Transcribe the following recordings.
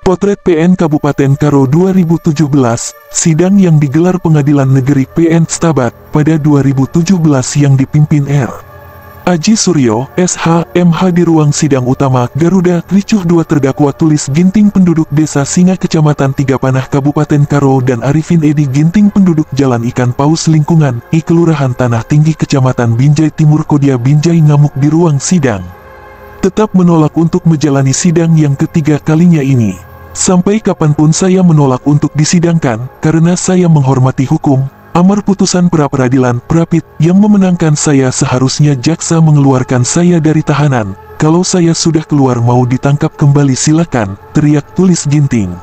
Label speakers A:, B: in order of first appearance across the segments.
A: Potret PN Kabupaten Karo 2017, sidang yang digelar Pengadilan Negeri PN Stabat pada 2017 yang dipimpin R. Aji Suryo, SH, MH di ruang sidang utama Garuda, ricuh dua terdakwa tulis Ginting penduduk desa Singa Kecamatan Tigapanah Kabupaten Karo dan Arifin Edi Ginting penduduk Jalan Ikan Paus Lingkungan, I Kelurahan Tanah Tinggi Kecamatan Binjai Timur Kodia Binjai ngamuk di ruang sidang. Tetap menolak untuk menjalani sidang yang ketiga kalinya ini. Sampai kapanpun saya menolak untuk disidangkan, karena saya menghormati hukum. Amar putusan pra-peradilan Prapit yang memenangkan saya, seharusnya jaksa mengeluarkan saya dari tahanan. Kalau saya sudah keluar mau ditangkap kembali silakan, teriak tulis Ginting.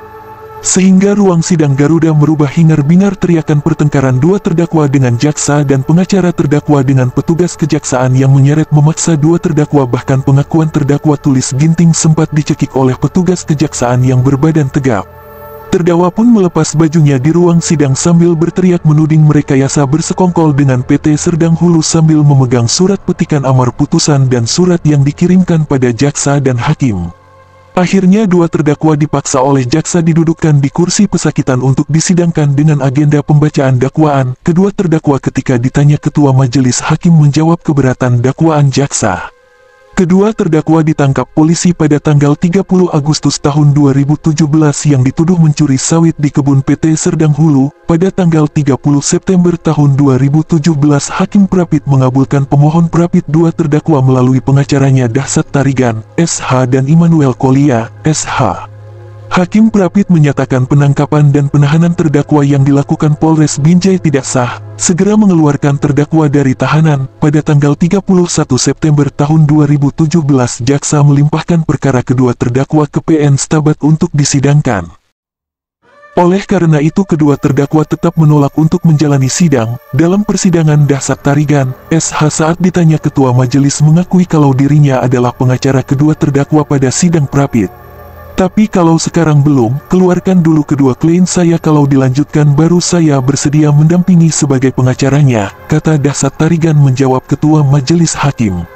A: Sehingga ruang sidang Garuda merubah hingar-bingar teriakan pertengkaran dua terdakwa dengan jaksa dan pengacara terdakwa dengan petugas kejaksaan yang menyeret memaksa dua terdakwa. Bahkan pengakuan terdakwa tulis Ginting sempat dicekik oleh petugas kejaksaan yang berbadan tegap. Terdakwa pun melepas bajunya di ruang sidang sambil berteriak menuding merekayasa bersekongkol dengan PT Serdang Hulu sambil memegang surat petikan amar putusan dan surat yang dikirimkan pada jaksa dan hakim. Akhirnya dua terdakwa dipaksa oleh jaksa didudukkan di kursi pesakitan untuk disidangkan dengan agenda pembacaan dakwaan. Kedua terdakwa ketika ditanya ketua majelis hakim menjawab keberatan dakwaan jaksa. Kedua terdakwa ditangkap polisi pada tanggal 30 Agustus tahun 2017 yang dituduh mencuri sawit di kebun PT Serdang Hulu. Pada tanggal 30 September tahun 2017 Hakim Prapit mengabulkan pemohon Prapit dua terdakwa melalui pengacaranya Dahsat Tarigan, SH dan Immanuel Kolia, SH. Hakim Prapit menyatakan penangkapan dan penahanan terdakwa yang dilakukan Polres Binjai tidak sah, segera mengeluarkan terdakwa dari tahanan. Pada tanggal 31 September tahun 2017 jaksa melimpahkan perkara kedua terdakwa ke PN Stabat untuk disidangkan. Oleh karena itu kedua terdakwa tetap menolak untuk menjalani sidang. Dalam persidangan Dahsat Tarigan, SH saat ditanya ketua majelis mengakui kalau dirinya adalah pengacara kedua terdakwa pada sidang Prapit. Tapi kalau sekarang belum, keluarkan dulu kedua klien saya, kalau dilanjutkan baru saya bersedia mendampingi sebagai pengacaranya, kata Dahsat Tarigan menjawab ketua majelis hakim.